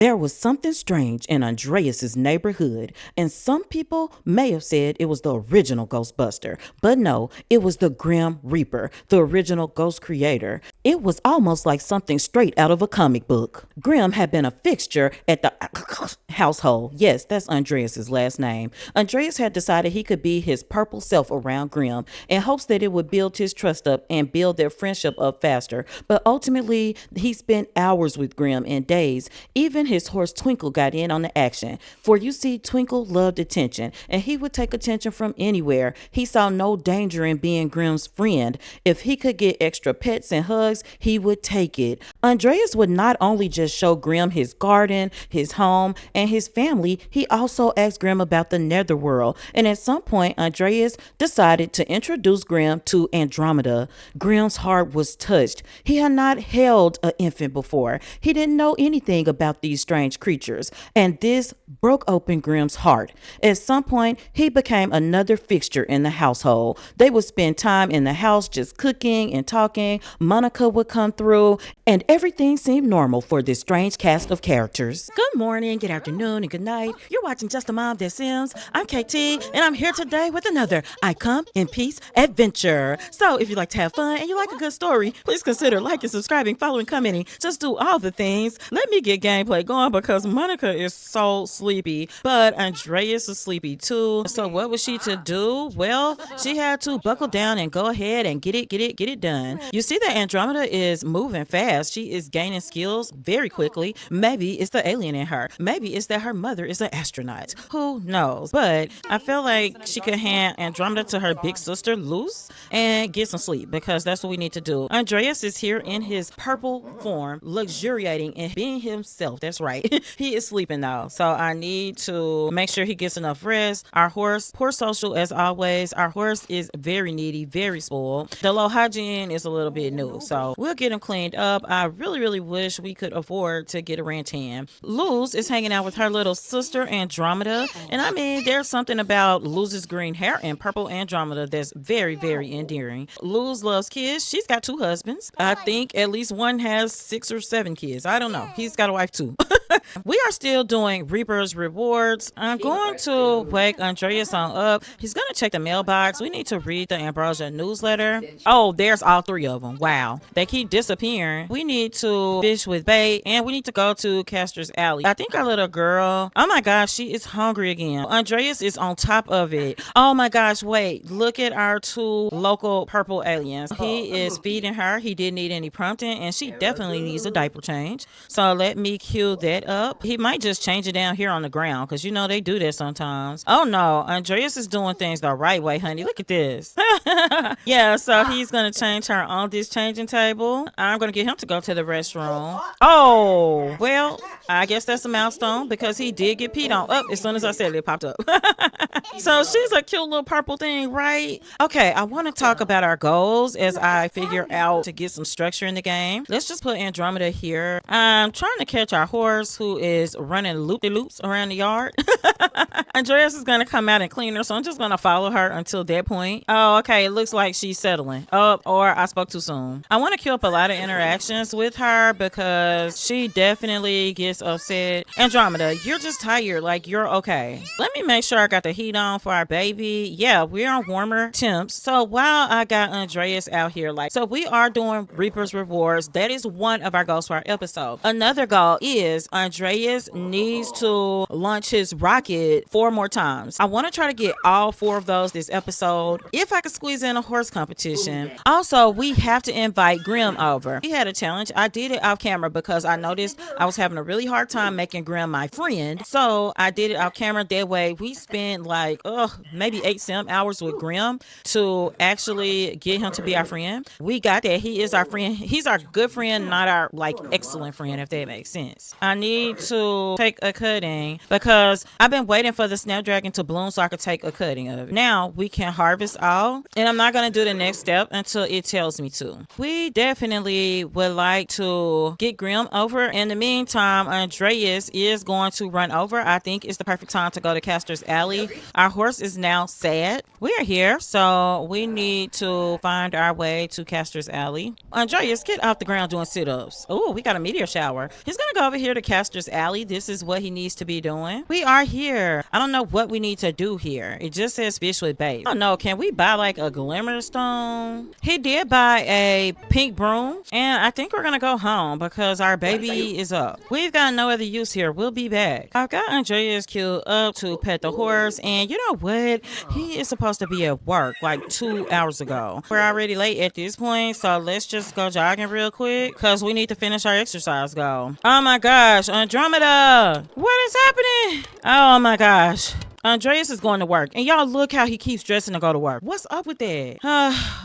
There was something strange in Andreas's neighborhood, and some people may have said it was the original Ghostbuster, but no, it was the Grim Reaper, the original ghost creator. It was almost like something straight out of a comic book. Grim had been a fixture at the household. Yes, that's Andreas's last name. Andreas had decided he could be his purple self around Grim in hopes that it would build his trust up and build their friendship up faster. But ultimately, he spent hours with Grim and days. Even his horse Twinkle got in on the action. For you see, Twinkle loved attention, and he would take attention from anywhere. He saw no danger in being Grim's friend. If he could get extra pets and hugs, he would take it. Andreas would not only just show Grim his garden, his home, and his family, he also asked Grim about the netherworld. And at some point, Andreas decided to introduce Grim to Andromeda. Grim's heart was touched. He had not held an infant before. He didn't know anything about these strange creatures, and this broke open Grim's heart. At some point, he became another fixture in the household. They would spend time in the house just cooking and talking. Monica would come through, and everything seemed normal for this strange cast of characters. Good morning, good afternoon, and good night. You're watching Just a Mom That Sims. I'm KT, and I'm here today with another I Come in Peace adventure. So if you like to have fun and you like a good story, please consider liking, subscribing, following, commenting. Just do all the things. Let me get gameplay going because Monica is so sleepy, but Andreas is sleepy too. So what was she to do? Well, she had to buckle down and go ahead and get it done. You see that Andromeda is moving fast. She is gaining skills very quickly. Maybe it's the alien in her. Maybe it's that her mother is an astronaut. Who knows? But I feel like she could hand Andromeda to her big sister Luz and get some sleep because that's what we need to do. Andreas is here in his purple form, luxuriating and being himself. That's right. He is sleeping now. So I need to make sure he gets enough rest. Our horse, poor social as always. Our horse is very needy, very spoiled. The low hygiene is a little bit new. So we'll get him cleaned up. I really wish we could afford to get a ranch hand. Luz is hanging out with her little sister Andromeda. And I mean, there's something about Luz's green hair and purple Andromeda that's very endearing. Luz loves kids. She's got 2 husbands. I think at least one has 6 or 7 kids. I don't know. He's got a wife too. We are still doing Reaper's Rewards. I'm going to wake Andreas on up. He's going to check the mailbox. We need to read the Ambrosia newsletter. Oh, there's all 3 of them. Wow. They keep disappearing. We need to fish with bait, and we need to go to Castor's Alley. I think our little girl, oh my gosh, she is hungry again. Andreas is on top of it. Oh my gosh, wait. Look at our 2 local purple aliens. He is feeding her. He didn't need any prompting, and she definitely needs a diaper change. So let me cue that up. He might just change it down here on the ground because you know they do that sometimes. Oh no, Andreas is doing things the right way, honey. Look at this. Yeah, so he's gonna change her on this changing table. I'm gonna get him to go to the restroom. Oh, well, I guess that's a milestone because he did get peed on. Up as soon as I said it popped up. So she's a cute little purple thing, right? Okay, I want to talk about our goals as I figure out to get some structure in the game. Let's just put Andromeda here. I'm trying to catch our horse who is running loop-de-loops around the yard. Andreas is gonna come out and clean her, so I'm just gonna follow her until that point. Oh, okay, it looks like she's settling. Oh, or I spoke too soon. I want to queue up a lot of interactions with her because she definitely gets upset. Andromeda, you're just tired, like you're okay. Let me make sure I got the heat on for our baby. Yeah, we're on warmer temps. So while I got Andreas out here, so we are doing Reaper's Rewards. That is one of our goals for our episode. Another goal is Andreas needs to launch his rocket 4 more times. I want to try to get all 4 of those this episode. If I could squeeze in a horse competition. Also, we have to invite Grim over. He had a challenge. I did it off camera because I noticed I was having a really hard time making Grim my friend. So I did it off camera. That way we spent maybe 8 hours with Grim to actually get him to be our friend. We got that. He is our friend. He's our good friend, not our excellent friend, if that makes sense. I need to take a cutting because I've been waiting for the snapdragon to bloom so I could take a cutting of it. Now we can harvest all, and I'm not going to do the next step until it tells me to. We definitely would like to get Grim over. In the meantime, Andreas is going to run over. I think it's the perfect time to go to Castor's Alley. Our horse is now sad. We are here, so we need to find our way to Castor's Alley. Andreas, get off the ground doing sit-ups. Oh, we got a meteor shower. He's gonna go over here to Castor's Alley. This is what he needs to be doing. We are here. I don't know what we need to do here. It just says fish with bait. I don't know. Can we buy like a glimmer stone? He did buy a pink broom, and I think we're gonna go home because our baby is up. We've got no other use here. We'll be back. I've got Andreas queued up to pet the horse, and you know what? He is supposed to be at work like 2 hours ago. We're already late at this point, so let's just go jogging real quick because we need to finish our exercise goal. Oh my gosh, Andromeda! What is happening? Oh my gosh. Andreas is going to work, and y'all look how he keeps dressing to go to work. What's up with that?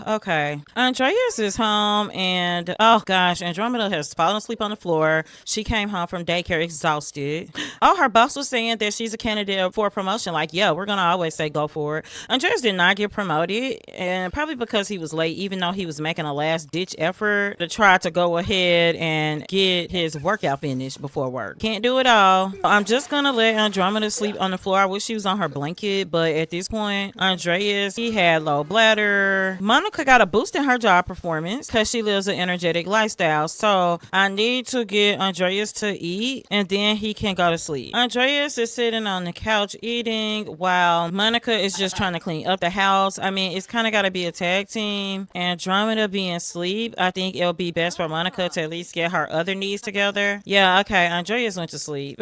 Okay. Andreas is home, and oh gosh, Andromeda has fallen asleep on the floor. She came home from daycare exhausted. Oh, her boss was saying that she's a candidate for a promotion. Like, yeah, we're gonna always say go for it. Andreas did not get promoted, and probably because he was late, even though he was making a last-ditch effort to try to go ahead and get his workout finished before work. Can't do it all. I'm just gonna let Andromeda sleep on the floor. I wish she was on her blanket, but at this point, Andreas, he had low bladder. Monica got a boost in her job performance because she lives an energetic lifestyle. So I need to get Andreas to eat, and then he can go to sleep. Andreas is sitting on the couch eating while Monica is just trying to clean up the house. I mean, it's kind of got to be a tag team. Andromeda being asleep, I think it'll be best for Monica to at least get her other needs together. Yeah, okay, Andreas went to sleep.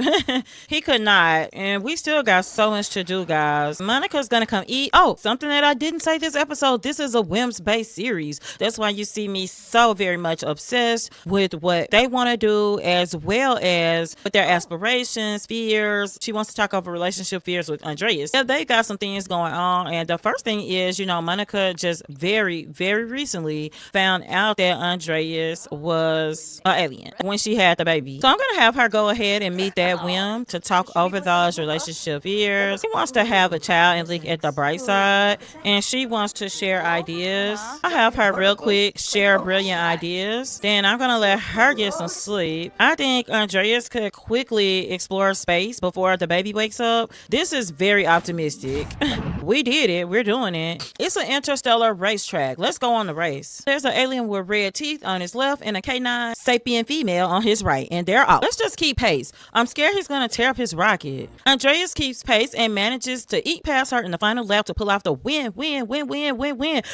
He could not, and we still got so much to do, guys. Monica's gonna come eat. Oh, something that I didn't say this episode, this is a whims based series. That's why you see me so very much obsessed with what they want to do as well as with their aspirations, fears. She wants to talk over relationship fears with Andreas. Yeah, they got some things going on, and the first thing is, you know, Monica just very recently found out that Andreas was an alien when she had the baby. So I'm gonna have her go ahead and meet that whim to talk over those relationship fears. She wants to have a child and look at the bright side, and she wants to share ideas. I have her real quick share brilliant ideas. Then I'm gonna let her get some sleep. I think Andreas could quickly explore space before the baby wakes up. This is very optimistic. We did it. We're doing it. It's an interstellar racetrack. Let's go on the race. There's an alien with red teeth on his left and a canine sapien female on his right, and they're off. Let's just keep pace. I'm scared he's gonna tear up his rocket. Andreas keeps pace and manages to eat past her in the final lap to pull off the win.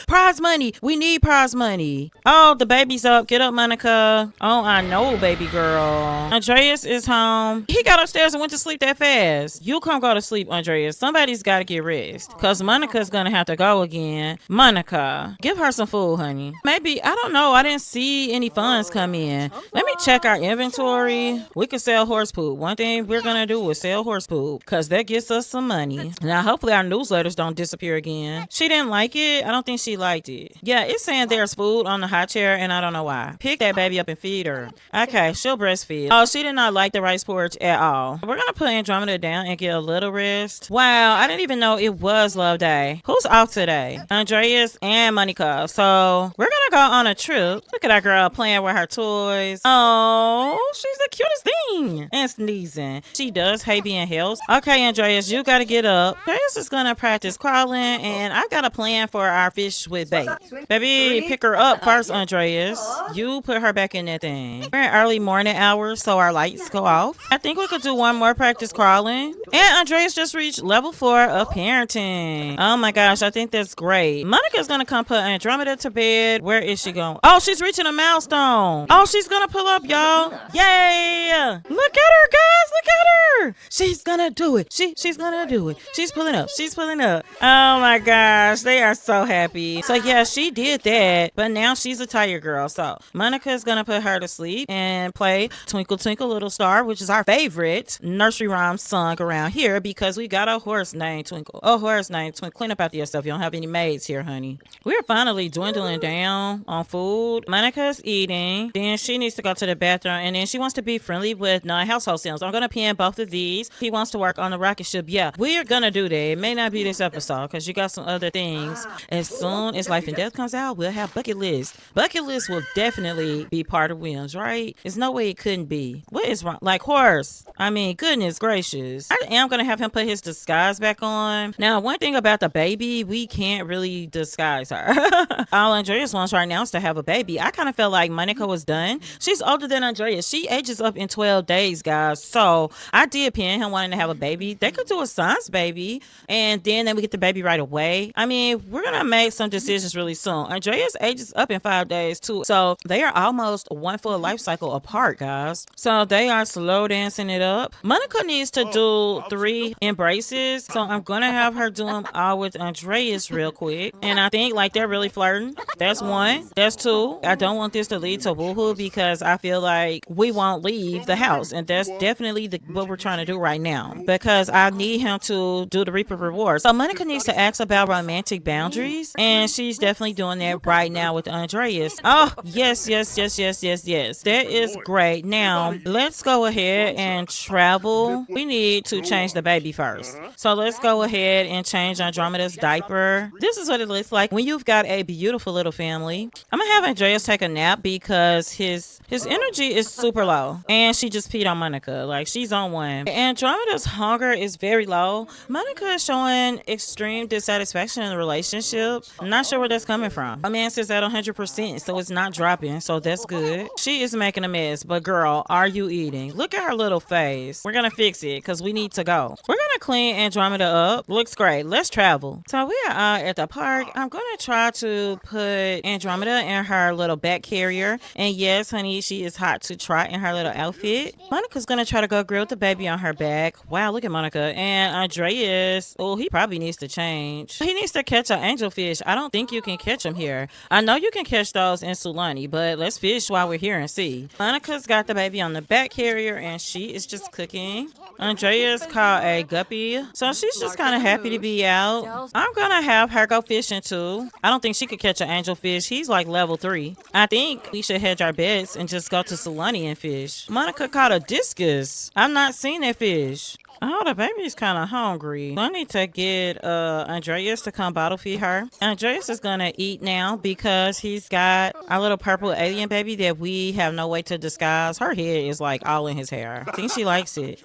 Prize money. We need prize money. Oh, the baby's up. Get up, Monica. Oh, I know, baby girl. Andreas is home. He got upstairs and went to sleep that fast. You come go to sleep, Andreas. Somebody's got to get rest because Monica's going to have to go again. Monica, give her some food, honey. Maybe, I don't know. I didn't see any funds come in. Let me check our inventory. We could sell horse poop. One thing we're going to do is sell horse poop because that gets us some money. Now, hopefully our newsletters don't disappear again. She didn't like it. I don't think she liked it. Yeah, it's saying there's food on the high chair, and I don't know why. Pick that baby up and feed her. Okay, she'll breastfeed. Oh, she did not like the rice porridge at all. We're gonna put Andromeda down and get a little rest. Wow, I didn't even know it was Love Day. Who's off today? Andreas and Monica. So we're gonna go on a trip. Look at our girl playing with her toys. Oh, she's the cutest thing. And sneezing. She does hate being held. Okay, Andreas, you gotta get up. Andreas is gonna practice crawling, and I got a plan for our fish with bait. Baby, pick her up first, Andreas. You put her back in that thing. We're in early morning hours, so our lights go off. I think we could do one more practice crawling. And Andreas just reached level 4 of parenting. Oh my gosh, I think that's great. Monica's gonna come put Andromeda to bed. Where is she going? Oh, she's reaching a milestone. Oh, she's gonna pull up, y'all. Yay! Look at her, guys. Look at her. She's gonna do it. She's gonna do it. She's pulling up. She's pulling up. Oh my gosh, they are so happy. So yeah, she did that, but now she's a tired girl. So Monica's gonna put her to sleep and play Twinkle Twinkle Little Star, which is our favorite nursery rhyme song around here because we got a horse named Twinkle. A horse named Twinkle. Clean up after yourself. You don't have any maids here, honey. We're finally dwindling down on food. Monica's eating. Then she needs to go to the bathroom, and then she wants to be friendly with non-household sims. I'm gonna pin both of these he wants to work on the rocket ship. Yeah, we're gonna do that. It may not be this episode because you got some other things. As soon as Life and Death comes out, we'll have bucket list. Bucket list will definitely be part of Williams, right? There's no way it couldn't be. What is wrong? Like horse. I mean, goodness gracious. I am gonna have him put his disguise back on. Now, one thing about the baby, we can't really disguise her. All Andreas wants right now is to have a baby. I kind of felt like Monica was done. She's older than Andreas. She ages up in 12 days, guys. So I did pin him wanting to have a baby. They could do a science baby, and then we get the baby right away. I mean, we're gonna make some decisions really soon. Andreas ages up in 5 days too. So they are almost one full life cycle apart, guys. So they are slow dancing it up. Monica needs to do 3 embraces. So I'm gonna have her do them all with Andreas real quick. And I think like they're really flirting. That's 1. That's 2. I don't want this to lead to woohoo because I feel like we won't leave the house. And that's definitely what we're trying to do right now. Because I need him to do the Reaper reward. So Monica needs to ask about romantic boundaries. And she's definitely doing that right now with Andreas. Oh, yes. That is great. Now, let's go ahead and travel. We need to change the baby first. So let's go ahead and change Andromeda's diaper. This is what it looks like when you've got a beautiful little family. I'm gonna have Andreas take a nap because his energy is super low. And she just peed on Monica. Like, she's on one. Andromeda's hunger is very low. Monica is showing extreme dissatisfaction in the relationship. I'm not sure where that's coming from. A man says at 100%, so it's not dropping, so that's good. She is making a mess, but girl, are you eating? Look at her little face. We're gonna fix it because we need to go. We're gonna clean Andromeda up. Looks great. Let's travel. So we are at the park. I'm gonna try to put Andromeda in her little back carrier. And yes, honey, she is hot to trot in her little outfit. Monica's gonna try to go grill the baby on her back. Wow, look at Monica. And Andreas, oh, he probably needs to change. He needs to catch an angelfish. I don't think you can catch them here. I know you can catch those in Sulani, but let's fish while we're here and see. Monica's got the baby on the back carrier and she is just cooking. Andreas caught a guppy, so she's just kind of happy to be out. I'm gonna have her go fishing too. I don't think she could catch an angelfish. He's like level 3. I think we should hedge our bets and just go to Sulani and fish. Monica caught a discus. I've not seen that fish. Oh, the baby's kind of hungry. I need to get Andreas to come bottle feed her. Andreas is gonna eat now because he's got our little purple alien baby that we have no way to disguise. Her head is like all in his hair. I think she likes it.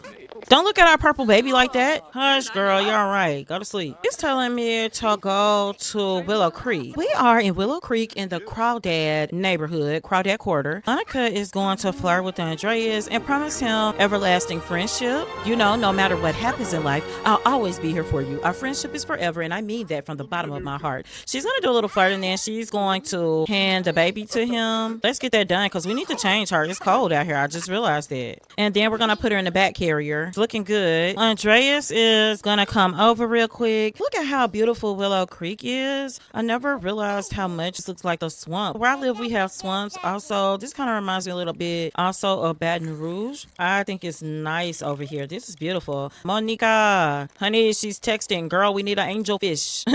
Don't look at our purple baby like that. Hush, girl, you're all right. Go to sleep. It's telling me to go to Willow Creek. We are in Willow Creek in the Crawdad neighborhood, Crawdad Quarter. Monica is going to flirt with Andreas and promise him everlasting friendship. You know, no matter what happens in life, I'll always be here for you. Our friendship is forever, and I mean that from the bottom of my heart. She's going to do a little flirt, and then she's going to hand the baby to him. Let's get that done because we need to change her. It's cold out here. I just realized that. And then we're going to put her in the back carrier. It's looking good. Andreas is going to come over real quick. Look at how beautiful Willow Creek is. I never realized how much this looks like a swamp. Where I live, we have swamps. Also, this kind of reminds me a little bit also of Baton Rouge. I think it's nice over here. This is beautiful. Monica, honey, she's texting. Girl, we need an angel fish.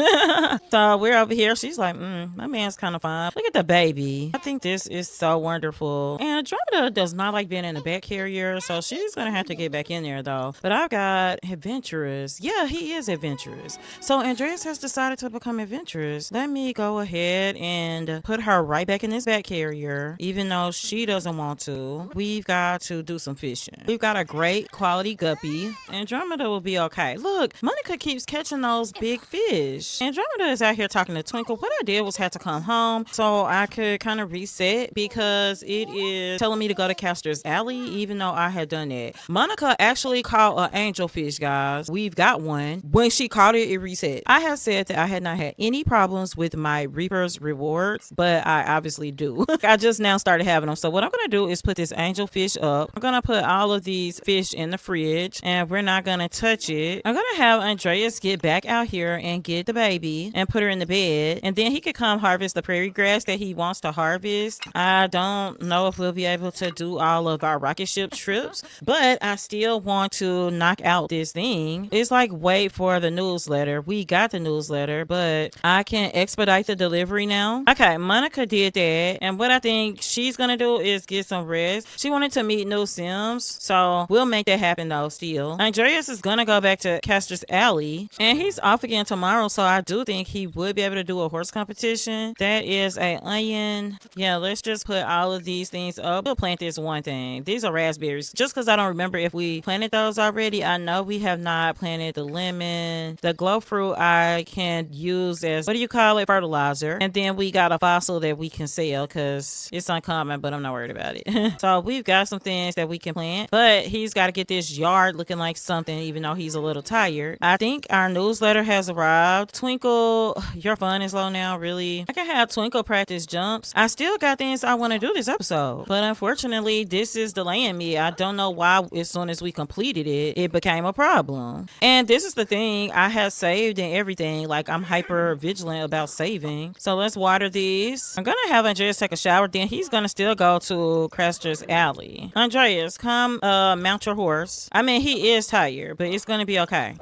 So we're over here. She's like, my man's kind of fine. Look at the baby. I think this is so wonderful. And Andromeda does not like being in the back carrier, so she's going to have to get back in there, though. But I've got adventurous. Yeah, he is adventurous. So Andreas has decided to become adventurous. Let me go ahead and put her right back in this back carrier, even though she doesn't want to. We've got to do some fishing. We've got a great quality guppy. Andromeda will be okay. Look, Monica keeps catching those big fish. Andromeda is out here talking to Twinkle. What I did was had to come home so I could kind of reset because it is telling me to go to Castor's Alley, even though I had done that. Monica actually caught an angelfish, guys. We've got one. When she caught it, it reset. I have said that I had not had any problems with my Reaper's rewards, but I obviously do. I just now started having them. So what I'm going to do is put this angelfish up. I'm going to put all of these fish in the fridge and we're not going to touch it. I'm going to have Andreas get back out here and get the baby and put her in the bed. And then he could come harvest the prairie grass that he wants to harvest. I don't know if we'll be able to do all of our rocket ship trips, but I still want to knock out this thing. It's like, wait for the newsletter. We got the newsletter, but I can expedite the delivery now. Okay, Monica did that. And what I think she's gonna do is get some rest. She wanted to meet new Sims, so we'll make that happen though still. Andrias is gonna go back to Castor's Alley, and he's off again tomorrow, so I do think he would be able to do a horse competition. That is a onion. Yeah, let's just put all of these things up. We'll plant this one thing. These are raspberries. Just because I don't remember if we planted those already. I know we have not planted the lemon. The glow fruit I can use as, what do you call it, fertilizer. And then we got a fossil that we can sell because it's uncommon, but I'm not worried about it. So we've got some things that we can plant, but he's got to get this yard looking like something, even though he's a little tired. I think our newsletter has arrived. Twinkle, your fun is low now, really. I can have Twinkle practice jumps. I still got things I want to do this episode, but unfortunately this is delaying me. I don't know why as soon as we completed it, it became a problem. And this is the thing, I have saved and everything. Like, I'm hyper vigilant about saving. So let's water these. I'm gonna have Andrias take a shower, then he's gonna still go to Castor's Alley. Andrias, come mount your horse. I mean, he is tired, but it's gonna be okay.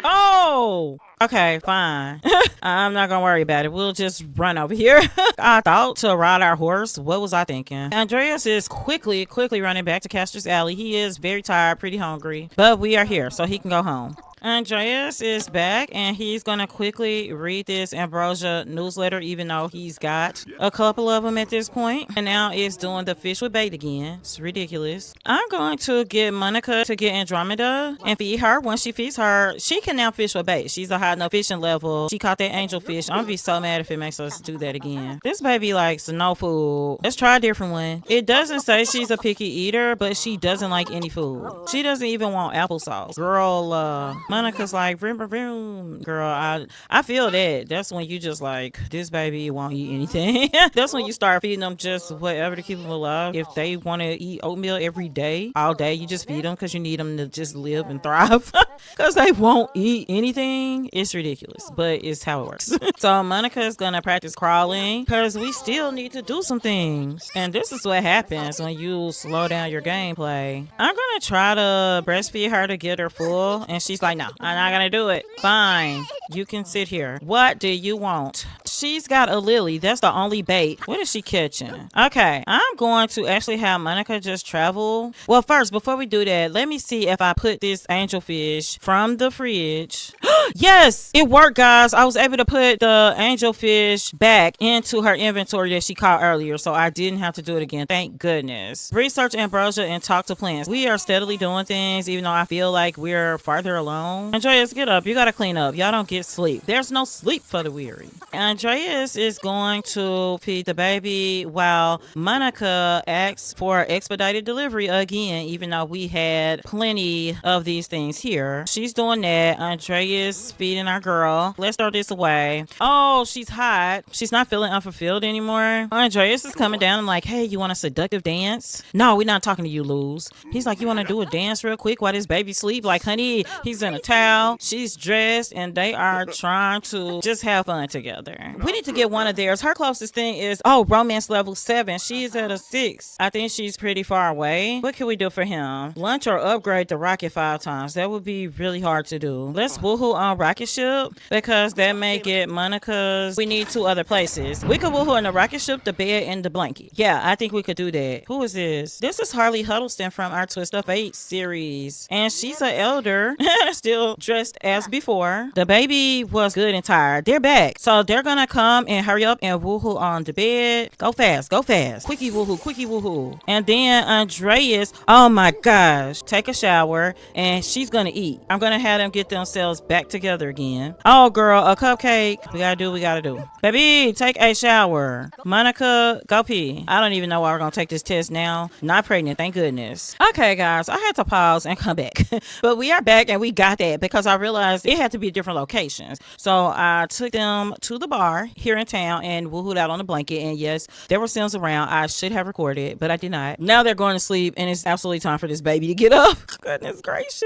Oh, okay, fine. I'm not gonna worry about it. We'll just run over here. I thought to ride our horse. What was I thinking? Andrias is quickly running back to Castor's Alley. He is very tired, pretty hungry, but we are here, so he can go home. Andrias is back, and he's gonna quickly read this Ambrosia newsletter, even though he's got a couple of them at this point. And now it's doing the fish with bait again. It's ridiculous. I'm going to get Monica to get Andromeda and feed her. Once she feeds her, she can now fish with bait. She's a high enough fishing level. She caught that angel fish. I'm gonna be so mad if it makes us do that again. This baby likes no food. Let's try a different one. It doesn't say she's a picky eater, but she doesn't like any food. She doesn't even want applesauce. Girl, Monica's like, vroom, vroom, vroom. Girl, I feel that. That's when you just like, this baby won't eat anything. That's when you start feeding them just whatever to keep them alive. If they want to eat oatmeal every day, all day, you just feed them because you need them to just live and thrive. Because they won't eat anything. It's ridiculous, but it's how it works. So Monica is going to practice crawling because we still need to do some things. And this is what happens when you slow down your gameplay. I'm going to try to breastfeed her to get her full. And she's like, no, I'm not gonna do it. Fine, you can sit here. What do you want? She's got a lily. That's the only bait. What is she catching? Okay, I'm going to actually have Monica just travel. Well, first, before we do that, let me see if I put this angelfish from the fridge. Yes, it worked, guys. I was able to put the angelfish back into her inventory that she caught earlier, so I didn't have to do it again. Thank goodness. Research Ambrosia and talk to plants. We are steadily doing things, even though I feel like we're farther along. Andrias, get up. You gotta clean up. Y'all don't get sleep. There's no sleep for the weary. Andrias is going to feed the baby while Monica asks for expedited delivery again, even though we had plenty of these things here. She's doing that. Andrias feeding our girl. Let's throw this away. Oh, she's hot. She's not feeling unfulfilled anymore. Andrias is coming down and like, hey, you want a seductive dance? No, we're not talking to you, Luz. He's like, you want to do a dance real quick while this baby sleep? Like, honey, he's in a towel, she's dressed, and they are trying to just have fun together. We need to get one of theirs. Her closest thing is, oh, romance level 7. She's at a 6. I think she's pretty far away. What can we do for him? Lunch or upgrade the rocket 5 times. That would be really hard to do. Let's woohoo on rocket ship because that may get Monica's. We need 2 other places. We could woohoo on the rocket ship, the bed, and the blanket. Yeah, I think we could do that. Who is this? This is Harley Huddleston from our Twist of Fate series, and she's an elder still dressed as before. The baby was good and tired. They're back, so they're gonna come and hurry up and woohoo on the bed. Go fast, go fast. Quickie woohoo, quickie woohoo. And then Andrias, oh my gosh, take a shower, and she's gonna eat. I'm gonna have them get themselves back together again. Oh girl, a cupcake. We gotta do what we gotta do. Baby, take a shower. Monica, go pee. I don't even know why we're gonna take this test now. Not pregnant, thank goodness. Okay guys, I had to pause and come back. But we are back and we got that because I realized it had to be different locations. So I took them to the bar here in town and woohooed out on the blanket. And yes, there were Sims around. I should have recorded, but I did not. Now they're going to sleep and it's absolutely time for this baby to get up. Goodness gracious.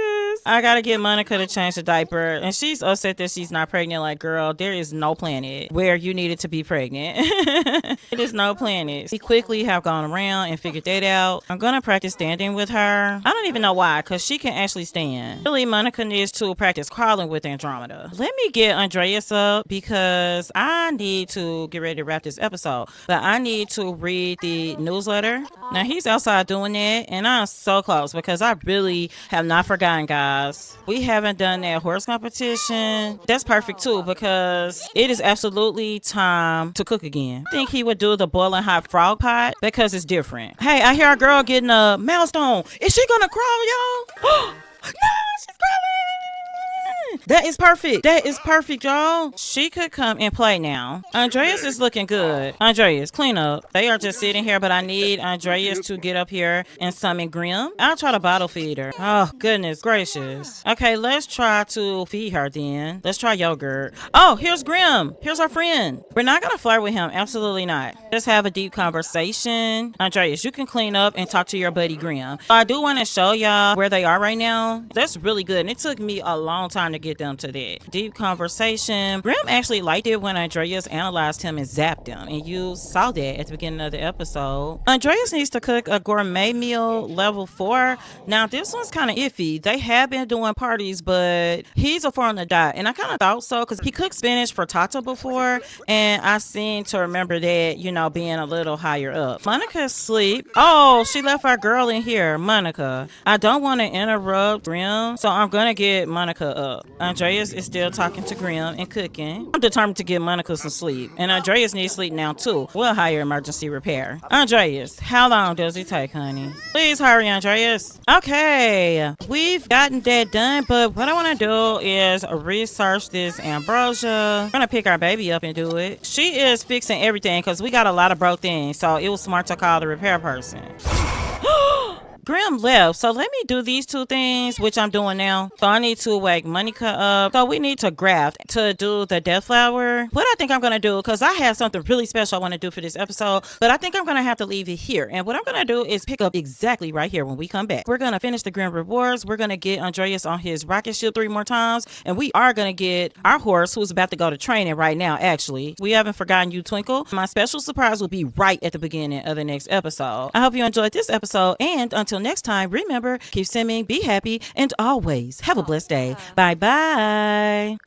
I gotta get Monica to change the diaper, and she's upset that she's not pregnant. Like, girl, there is no planet where you needed to be pregnant. It is no planet. We quickly have gone around and figured that out. I'm gonna practice standing with her. I don't even know why, because she can actually stand. Really, Monica needs to practice crawling with Andromeda. Let me get Andrias up because I I need to get ready to wrap this episode, but I need to read the newsletter. Now he's outside doing that, and I'm so close because I really have not forgotten, guys. We haven't done that horse competition. That's perfect too because it is absolutely time to cook again. I think he would do the boiling hot frog pot because it's different. Hey, I hear a girl getting a milestone. Is she gonna crawl, y'all? No, she's crawling. That is perfect. That is perfect, y'all. She could come and play now. Andrias is looking good. Andrias, clean up. They are just sitting here, but I need Andrias to get up here and summon Grim. I'll try to bottle feed her. Oh, goodness gracious. Okay, let's try to feed her then. Let's try yogurt. Oh, here's Grim. Here's our friend. We're not going to flirt with him. Absolutely not. Just have a deep conversation. Andrias, you can clean up and talk to your buddy Grim. I do want to show y'all where they are right now. That's really good. And it took me a long time to get them to that. Deep conversation. Grim actually liked it when Andrias analyzed him and zapped him. And you saw that at the beginning of the episode. Andrias needs to cook a gourmet meal level 4. Now, this one's kind of iffy. They have been doing parties, but he's a 4 on the dot. And I kind of thought so because he cooked spinach for Tata before. And I seem to remember that, you know, being a little higher up. Monica's asleep. Oh, she left our girl in here, Monica. I don't want to interrupt Grim, so I'm going to get Monica up. Andrias is still talking to Grim and cooking. I'm determined to get Monica some sleep. And Andrias needs sleep now, too. We'll hire emergency repair. Andrias, how long does it take, honey? Please hurry, Andrias. Okay, we've gotten that done, but what I want to do is research this ambrosia. I'm going to pick our baby up and do it. She is fixing everything because we got a lot of broke things, so it was smart to call the repair person. Grim left, so let me do these 2 things, which I'm doing now. So I need to wake Monica up. So we need to graft to do the death flower. What I think I'm going to do, because I have something really special I want to do for this episode, but I think I'm going to have to leave it here. And what I'm going to do is pick up exactly right here when we come back. We're going to finish the Grim rewards. We're going to get Andrias on his rocket ship 3 more times. And we are going to get our horse, who's about to go to training right now, actually. We haven't forgotten you, Twinkle. My special surprise will be right at the beginning of the next episode. I hope you enjoyed this episode. And until next time, remember, keep swimming, be happy, and always have a blessed day. Bye-bye.